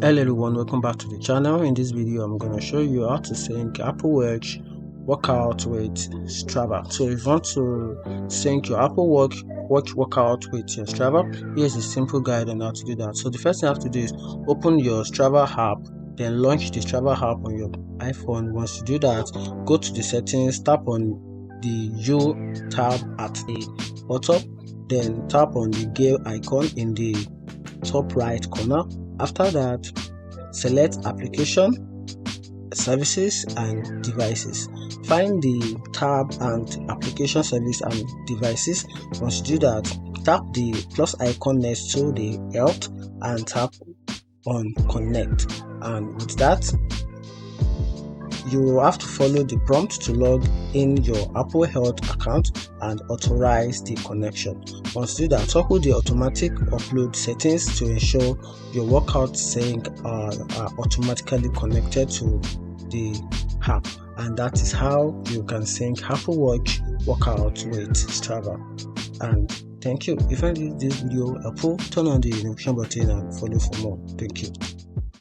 Hello everyone, welcome back to the channel. In this video I'm going to show you how to sync Apple Watch workout with Strava. So if you want to sync your Apple Watch workout with your Strava, here's a simple guide on how to do that. So the first thing you have to do is open your Strava app, then launch the Strava app on your iPhone. Once you do that, go to the settings, tap on the U tab at the bottom, then tap on the gear icon in the top right corner. After that, select application, services and devices. Find the tab and application, service and devices. Once you do that, tap the plus icon next to the health and tap on connect, and with that you will have to follow the prompt to log in your Apple Health account and authorize the connection. Once you do that, toggle the automatic upload settings to ensure your workout sync are automatically connected to the app, and that is how you can sync Apple Watch workout with Strava. And thank you. If you find this video helpful, turn on the notification button and follow for more. Thank you.